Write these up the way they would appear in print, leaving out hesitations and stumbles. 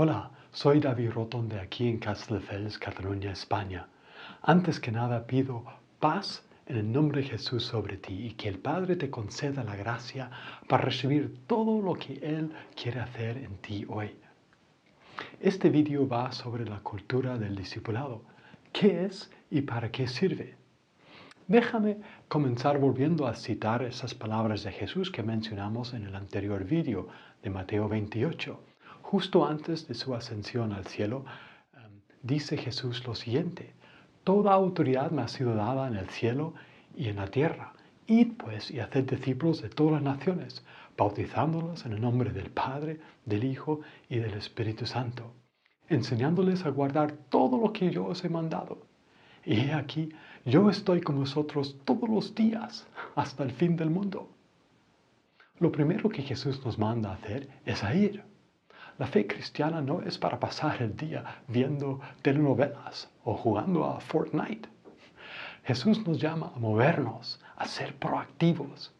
Hola, soy David Roton de aquí en Castelldefels, Cataluña, España. Antes que nada pido paz en el nombre de Jesús sobre ti y que el Padre te conceda la gracia para recibir todo lo que Él quiere hacer en ti hoy. Este vídeo va sobre la cultura del discipulado. ¿Qué es y para qué sirve? Déjame comenzar volviendo a citar esas palabras de Jesús que mencionamos en el anterior vídeo de Mateo 28. Justo antes de su ascensión al cielo, dice Jesús lo siguiente: Toda autoridad me ha sido dada en el cielo y en la tierra. Id pues y haced discípulos de todas las naciones, bautizándolos en el nombre del Padre, del Hijo y del Espíritu Santo, enseñándoles a guardar todo lo que yo os he mandado. Y he aquí, yo estoy con vosotros todos los días, hasta el fin del mundo. Lo primero que Jesús nos manda a hacer es a ir. La fe cristiana no es para pasar el día viendo telenovelas o jugando a Fortnite. Jesús nos llama a movernos, a ser proactivos.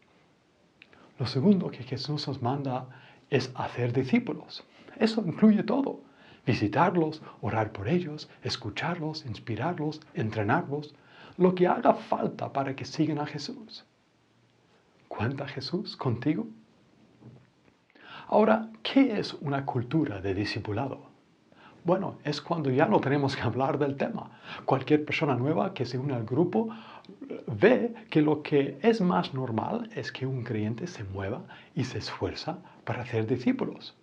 Lo segundo que Jesús nos manda es hacer discípulos. Eso incluye todo: visitarlos, orar por ellos, escucharlos, inspirarlos, entrenarlos, lo que haga falta para que sigan a Jesús. ¿Cuenta Jesús contigo? Ahora, ¿qué es una cultura de discipulado? Bueno, es cuando ya no tenemos que hablar del tema. Cualquier persona nueva que se une al grupo ve que lo que es más normal es que un creyente se mueva y se esfuerza para hacer discípulos.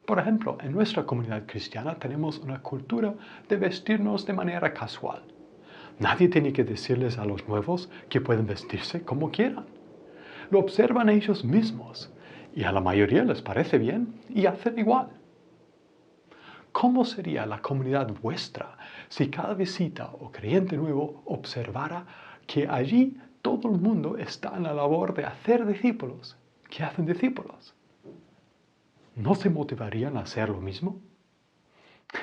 Por ejemplo, en nuestra comunidad cristiana tenemos una cultura de vestirnos de manera casual. Nadie tiene que decirles a los nuevos que pueden vestirse como quieran. Lo observan ellos mismos y a la mayoría les parece bien y hacen igual. ¿Cómo sería la comunidad vuestra si cada visita o creyente nuevo observara que allí todo el mundo está en la labor de hacer discípulos, que hacen discípulos? ¿No se motivarían a hacer lo mismo?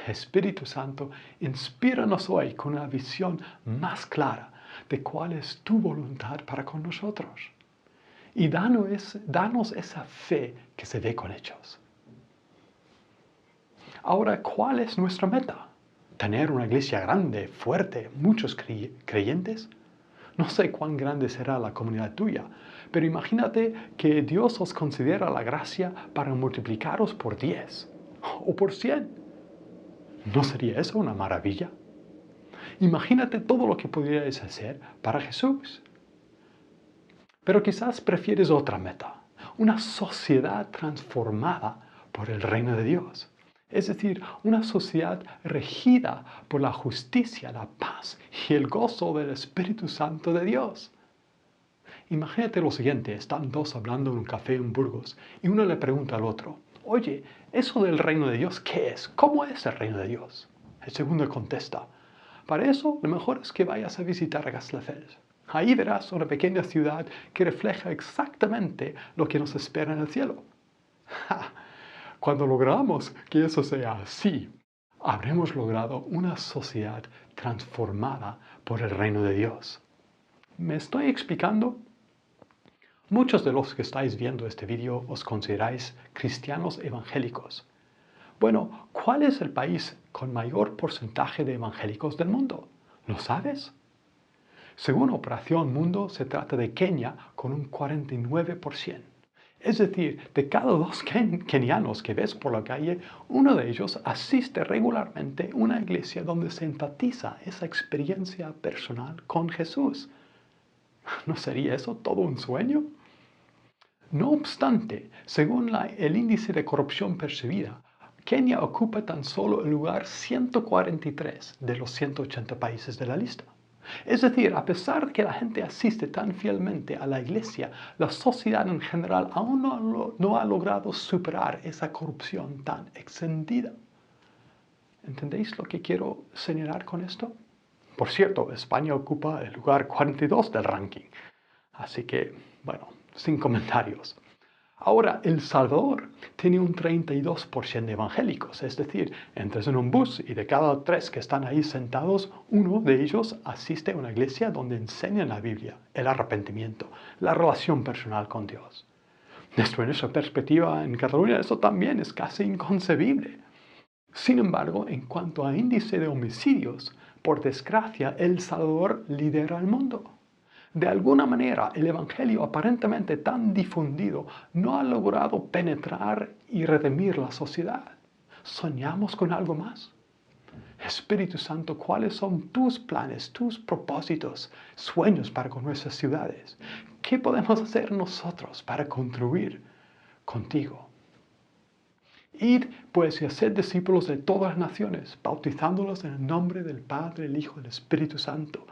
Espíritu Santo, inspíranos hoy con una visión más clara de cuál es tu voluntad para con nosotros. Y danos esa fe que se ve con hechos. Ahora, ¿cuál es nuestra meta? ¿Tener una iglesia grande, fuerte, muchos creyentes? No sé cuán grande será la comunidad tuya, pero imagínate que Dios os considera la gracia para multiplicaros por 10 o por 100. ¿No sería eso una maravilla? Imagínate todo lo que podríais hacer para Jesús. Pero quizás prefieres otra meta: una sociedad transformada por el reino de Dios. Es decir, una sociedad regida por la justicia, la paz y el gozo del Espíritu Santo de Dios. Imagínate lo siguiente: están dos hablando en un café en Burgos y uno le pregunta al otro: Oye, ¿eso del reino de Dios qué es? ¿Cómo es el reino de Dios? El segundo contesta: Para eso lo mejor es que vayas a visitar a Castelldefels. Ahí verás una pequeña ciudad que refleja exactamente lo que nos espera en el cielo. ¡Ja! Cuando logramos que eso sea así, habremos logrado una sociedad transformada por el reino de Dios. ¿Me estoy explicando? Muchos de los que estáis viendo este vídeo os consideráis cristianos evangélicos. Bueno, ¿cuál es el país con mayor porcentaje de evangélicos del mundo? ¿Lo sabes? Según Operación Mundo, se trata de Kenia con un 49%. Es decir, de cada dos kenianos que ves por la calle, uno de ellos asiste regularmente a una iglesia donde se enfatiza esa experiencia personal con Jesús. ¿No sería eso todo un sueño? No obstante, según el índice de corrupción percibida, Kenia ocupa tan solo el lugar 143 de los 180 países de la lista. Es decir, a pesar de que la gente asiste tan fielmente a la iglesia, la sociedad en general aún no ha logrado superar esa corrupción tan extendida. ¿Entendéis lo que quiero señalar con esto? Por cierto, España ocupa el lugar 42 del ranking. Así que, bueno, sin comentarios. Ahora, El Salvador tiene un 32% de evangélicos, es decir, entras en un bus y de cada 3 que están ahí sentados, uno de ellos asiste a una iglesia donde enseñan la Biblia, el arrepentimiento, la relación personal con Dios. Desde nuestra perspectiva en Cataluña, eso también es casi inconcebible. Sin embargo, en cuanto a índice de homicidios, por desgracia, El Salvador lidera el mundo. De alguna manera, el Evangelio aparentemente tan difundido no ha logrado penetrar y redimir la sociedad. ¿Soñamos con algo más? Espíritu Santo, ¿cuáles son tus planes, tus propósitos, sueños para con nuestras ciudades? ¿Qué podemos hacer nosotros para contribuir contigo? Id, pues, y haced discípulos de todas las naciones, bautizándolos en el nombre del Padre, el Hijo y el Espíritu Santo,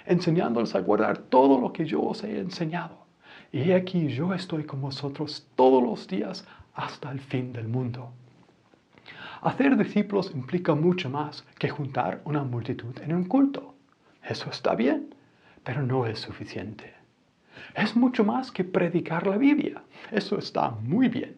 enseñándoles a guardar todo lo que yo os he enseñado. Y he aquí yo estoy con vosotros todos los días hasta el fin del mundo. Hacer discípulos implica mucho más que juntar una multitud en un culto. Eso está bien, pero no es suficiente. Es mucho más que predicar la Biblia. Eso está muy bien,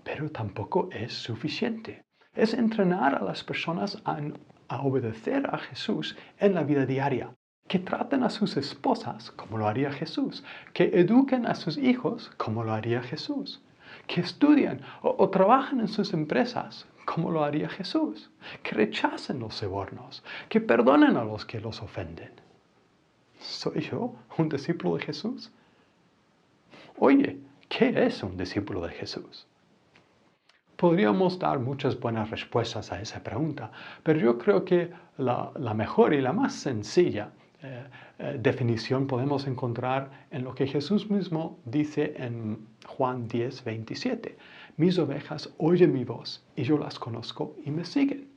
pero tampoco es suficiente. Es entrenar a las personas a obedecer a Jesús en la vida diaria. Que traten a sus esposas como lo haría Jesús. Que eduquen a sus hijos como lo haría Jesús. Que estudien o trabajen en sus empresas como lo haría Jesús. Que rechacen los sobornos. Que perdonen a los que los ofenden. ¿Soy yo un discípulo de Jesús? Oye, ¿qué es un discípulo de Jesús? Podríamos dar muchas buenas respuestas a esa pregunta, pero yo creo que la mejor y la más sencilla definición podemos encontrar en lo que Jesús mismo dice en Juan 10, 27. Mis ovejas oyen mi voz y yo las conozco y me siguen.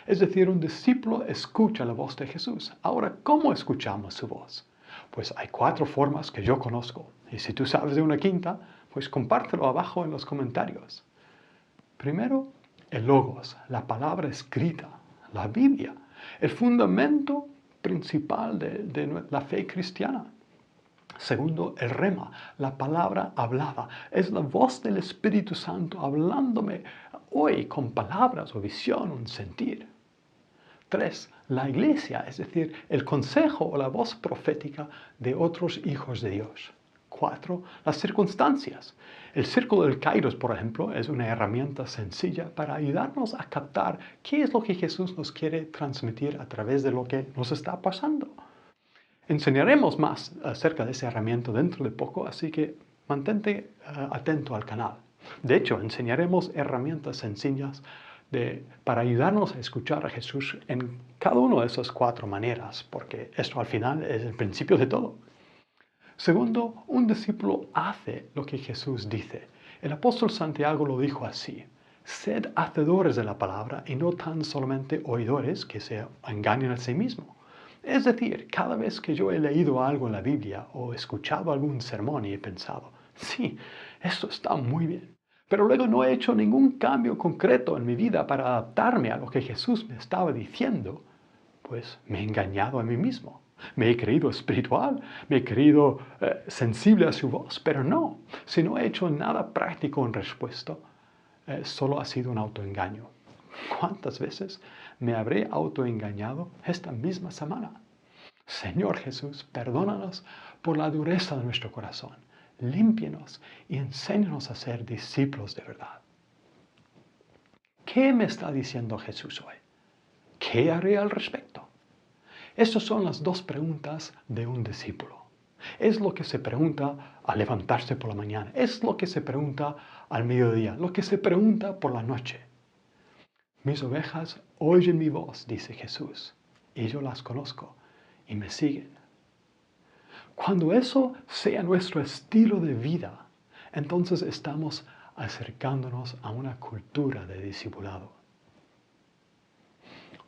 Es decir, un discípulo escucha la voz de Jesús. Ahora, ¿cómo escuchamos su voz? Pues hay 4 formas que yo conozco. Y si tú sabes de una quinta, pues compártelo abajo en los comentarios. Primero, el Logos, la palabra escrita, la Biblia, el fundamento principal de la fe cristiana. Segundo, el rema, la palabra hablada. Es la voz del Espíritu Santo hablándome hoy con palabras o visión, un sentir. 3. La iglesia, es decir, el consejo o la voz profética de otros hijos de Dios. 4. Las circunstancias. El círculo del Kairos, por ejemplo, es una herramienta sencilla para ayudarnos a captar qué es lo que Jesús nos quiere transmitir a través de lo que nos está pasando. Enseñaremos más acerca de esa herramienta dentro de poco, así que mantente atento al canal. De hecho, enseñaremos herramientas sencillas para ayudarnos a escuchar a Jesús en cada una de esas 4 maneras, porque esto al final es el principio de todo. Segundo, un discípulo hace lo que Jesús dice. El apóstol Santiago lo dijo así: sed hacedores de la palabra y no tan solamente oidores que se engañen a sí mismos. Es decir, cada vez que yo he leído algo en la Biblia o escuchado algún sermón y he pensado, sí, esto está muy bien, pero luego no he hecho ningún cambio concreto en mi vida para adaptarme a lo que Jesús me estaba diciendo, pues me he engañado a mí mismo. Me he creído espiritual, me he creído sensible a su voz, pero no, si no he hecho nada práctico en respuesta, solo ha sido un autoengaño. ¿Cuántas veces me habré autoengañado esta misma semana? Señor Jesús, perdónanos por la dureza de nuestro corazón. Límpienos y enséñanos a ser discípulos de verdad. ¿Qué me está diciendo Jesús hoy? ¿Qué haré al respecto? Estas son las 2 preguntas de un discípulo. Es lo que se pregunta al levantarse por la mañana. Es lo que se pregunta al mediodía. Lo que se pregunta por la noche. Mis ovejas oyen mi voz, dice Jesús, y yo las conozco y me siguen. Cuando eso sea nuestro estilo de vida, entonces estamos acercándonos a una cultura de discipulado.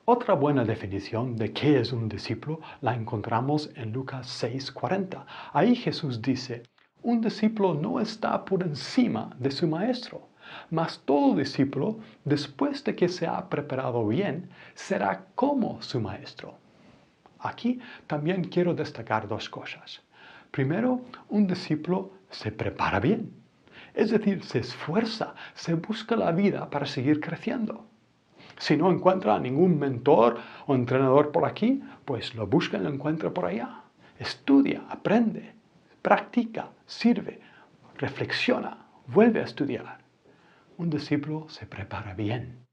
Otra buena definición de qué es un discípulo la encontramos en Lucas 6:40. Ahí Jesús dice: un discípulo no está por encima de su maestro, mas todo discípulo, después de que se ha preparado bien, será como su maestro. Aquí también quiero destacar 2 cosas. Primero, un discípulo se prepara bien, es decir, se esfuerza, se busca la vida para seguir creciendo. Si no encuentra a ningún mentor o entrenador por aquí, pues lo busca y lo encuentra por allá. Estudia, aprende, practica, sirve, reflexiona, vuelve a estudiar. Un discípulo se prepara bien.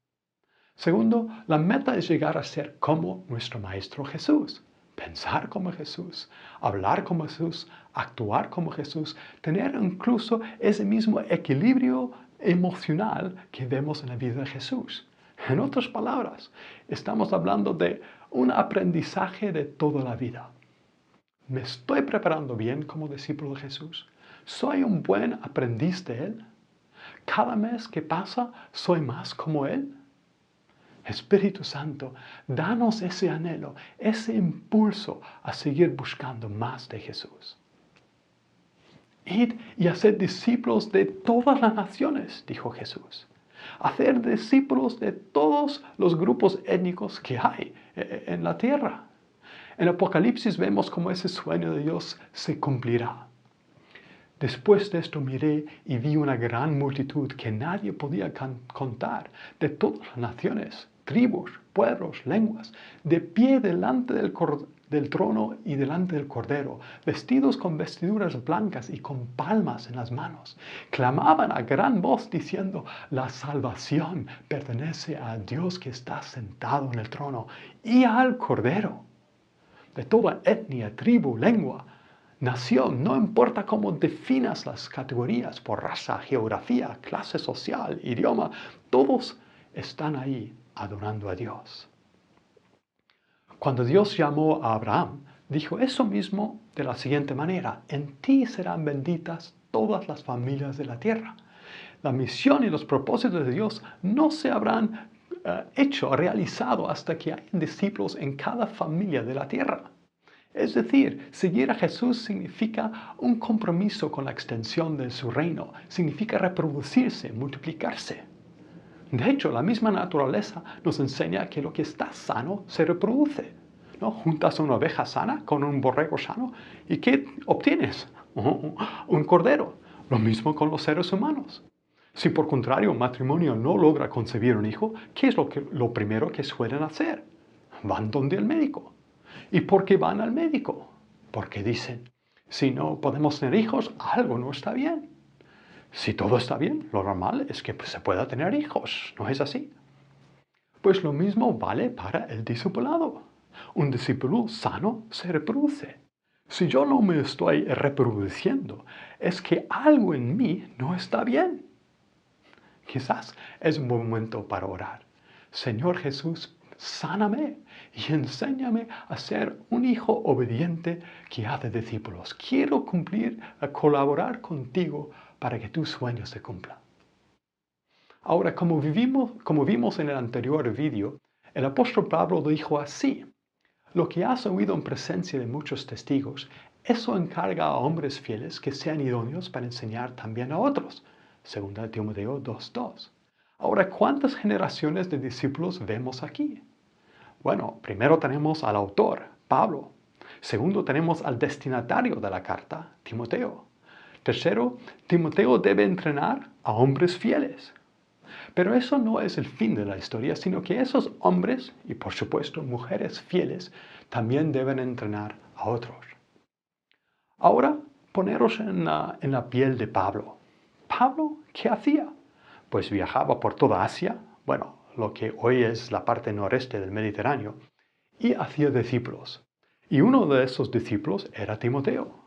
Segundo, la meta es llegar a ser como nuestro Maestro Jesús. Pensar como Jesús, hablar como Jesús, actuar como Jesús, tener incluso ese mismo equilibrio emocional que vemos en la vida de Jesús. En otras palabras, estamos hablando de un aprendizaje de toda la vida. ¿Me estoy preparando bien como discípulo de Jesús? ¿Soy un buen aprendiz de Él? ¿Cada mes que pasa soy más como Él? Espíritu Santo, danos ese anhelo, ese impulso a seguir buscando más de Jesús. Id y haced discípulos de todas las naciones, dijo Jesús. Hacer discípulos de todos los grupos étnicos que hay en la tierra. En Apocalipsis vemos cómo ese sueño de Dios se cumplirá. Después de esto miré y vi una gran multitud que nadie podía contar, de todas las naciones, tribus, pueblos, lenguas, de pie delante del trono y delante del Cordero, vestidos con vestiduras blancas y con palmas en las manos. Clamaban a gran voz diciendo: la salvación pertenece a Dios que está sentado en el trono y al Cordero. De toda etnia, tribu, lengua, nación, no importa cómo definas las categorías por raza, geografía, clase social, idioma, todos están ahí adorando a Dios. Cuando Dios llamó a Abraham, dijo eso mismo de la siguiente manera: en ti serán benditas todas las familias de la tierra. La misión y los propósitos de Dios no se habrán realizado hasta que hayan discípulos en cada familia de la tierra. Es decir, seguir a Jesús significa un compromiso con la extensión de su reino, significa reproducirse, multiplicarse. De hecho, la misma naturaleza nos enseña que lo que está sano se reproduce. ¿No? Juntas una oveja sana con un borrego sano y ¿qué obtienes? Un cordero. Lo mismo con los seres humanos. Si por contrario un matrimonio no logra concebir un hijo, ¿qué es lo primero que suelen hacer? Van donde el médico. ¿Y por qué van al médico? Porque dicen: si no podemos tener hijos, algo no está bien. Si todo está bien, lo normal es que se pueda tener hijos, ¿no es así? Pues lo mismo vale para el discipulado. Un discípulo sano se reproduce. Si yo no me estoy reproduciendo, es que algo en mí no está bien. Quizás es un buen momento para orar. Señor Jesús, sáname y enséñame a ser un hijo obediente que hace discípulos. Quiero colaborar contigo para que tus sueños se cumplan. Ahora, como vimos en el anterior vídeo, el apóstol Pablo dijo así: lo que has oído en presencia de muchos testigos, eso encarga a hombres fieles que sean idóneos para enseñar también a otros. 2 Timoteo 2:2. Ahora, ¿cuántas generaciones de discípulos vemos aquí? Bueno, primero tenemos al autor, Pablo. Segundo, tenemos al destinatario de la carta, Timoteo. Tercero, Timoteo debe entrenar a hombres fieles. Pero eso no es el fin de la historia, sino que esos hombres, y por supuesto mujeres fieles, también deben entrenar a otros. Ahora, poneros en la piel de Pablo. ¿Pablo qué hacía? Pues viajaba por toda Asia, bueno, lo que hoy es la parte noreste del Mediterráneo, y hacía discípulos. Y uno de esos discípulos era Timoteo.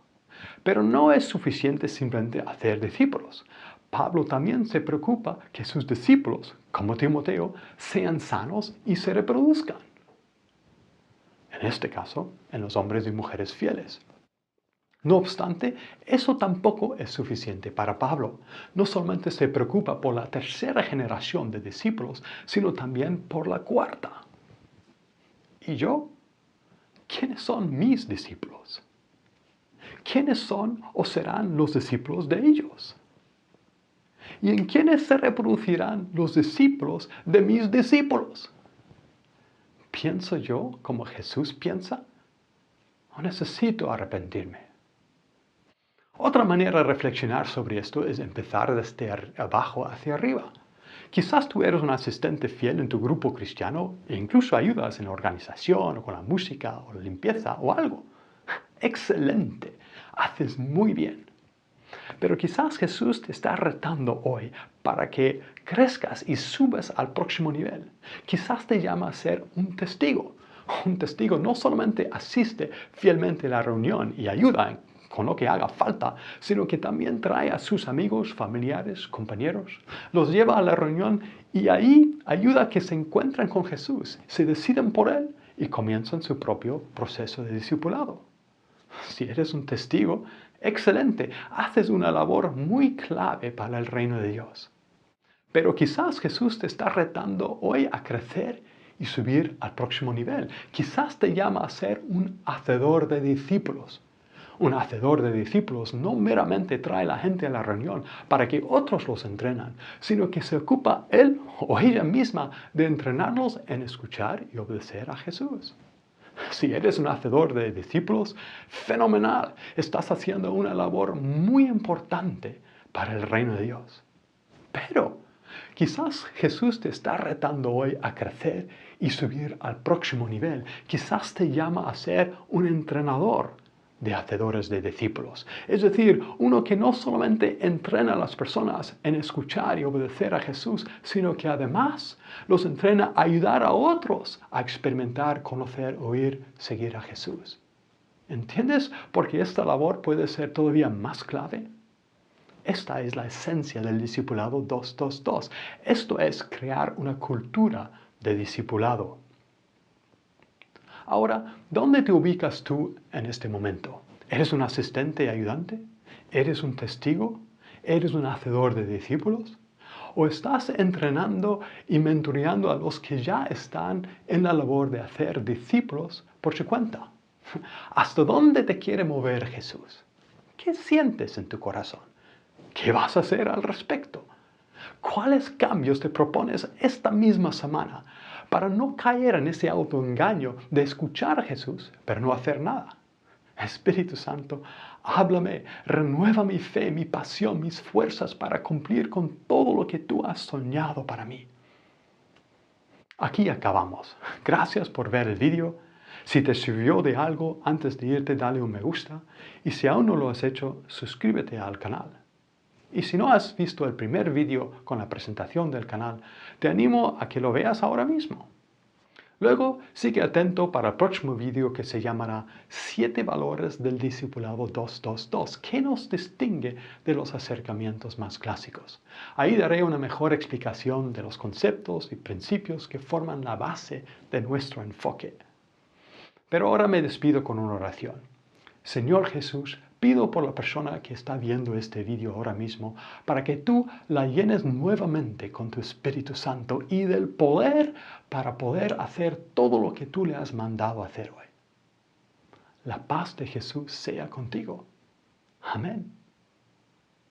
Pero no es suficiente simplemente hacer discípulos. Pablo también se preocupa que sus discípulos, como Timoteo, sean sanos y se reproduzcan. En este caso, en los hombres y mujeres fieles. No obstante, eso tampoco es suficiente para Pablo. No solamente se preocupa por la tercera generación de discípulos, sino también por la cuarta. ¿Y yo? ¿Quiénes son mis discípulos? ¿Quiénes son o serán los discípulos de ellos? ¿Y en quiénes se reproducirán los discípulos de mis discípulos? ¿Pienso yo como Jesús piensa? ¿O necesito arrepentirme? Otra manera de reflexionar sobre esto es empezar desde abajo hacia arriba. Quizás tú eres un asistente fiel en tu grupo cristiano e incluso ayudas en la organización o con la música o la limpieza o algo. ¡Excelente! Haces muy bien. Pero quizás Jesús te está retando hoy para que crezcas y subas al próximo nivel. Quizás te llama a ser un testigo. Un testigo no solamente asiste fielmente a la reunión y ayuda con lo que haga falta, sino que también trae a sus amigos, familiares, compañeros, los lleva a la reunión y ahí ayuda a que se encuentren con Jesús, se deciden por Él y comienzan su propio proceso de discipulado. Si eres un testigo, excelente, haces una labor muy clave para el reino de Dios. Pero quizás Jesús te está retando hoy a crecer y subir al próximo nivel. Quizás te llama a ser un hacedor de discípulos. Un hacedor de discípulos no meramente trae a la gente a la reunión para que otros los entrenan, sino que se ocupa él o ella misma de entrenarlos en escuchar y obedecer a Jesús. Si eres un hacedor de discípulos, fenomenal. Estás haciendo una labor muy importante para el reino de Dios. Pero quizás Jesús te está retando hoy a crecer y subir al próximo nivel. Quizás te llama a ser un entrenador de hacedores de discípulos. Es decir, uno que no solamente entrena a las personas en escuchar y obedecer a Jesús, sino que además los entrena a ayudar a otros a experimentar, conocer, oír, seguir a Jesús. ¿Entiendes? Porque esta labor puede ser todavía más clave. Esta es la esencia del discipulado 222. Esto es crear una cultura de discipulado. Ahora, ¿dónde te ubicas tú en este momento? ¿Eres un asistente y ayudante? ¿Eres un testigo? ¿Eres un hacedor de discípulos? ¿O estás entrenando y mentoreando a los que ya están en la labor de hacer discípulos por su cuenta? ¿Hasta dónde te quiere mover Jesús? ¿Qué sientes en tu corazón? ¿Qué vas a hacer al respecto? ¿Cuáles cambios te propones esta misma semana para no caer en ese autoengaño de escuchar a Jesús, pero no hacer nada? Espíritu Santo, háblame, renueva mi fe, mi pasión, mis fuerzas para cumplir con todo lo que tú has soñado para mí. Aquí acabamos. Gracias por ver el vídeo. Si te sirvió de algo, antes de irte, dale un me gusta. Y si aún no lo has hecho, suscríbete al canal. Y si no has visto el primer vídeo con la presentación del canal, te animo a que lo veas ahora mismo. Luego, sigue atento para el próximo vídeo que se llamará 7 valores del discipulado 222, que nos distingue de los acercamientos más clásicos. Ahí daré una mejor explicación de los conceptos y principios que forman la base de nuestro enfoque. Pero ahora me despido con una oración. Señor Jesús, pido por la persona que está viendo este vídeo ahora mismo para que tú la llenes nuevamente con tu Espíritu Santo y del poder para poder hacer todo lo que tú le has mandado hacer hoy. La paz de Jesús sea contigo. Amén.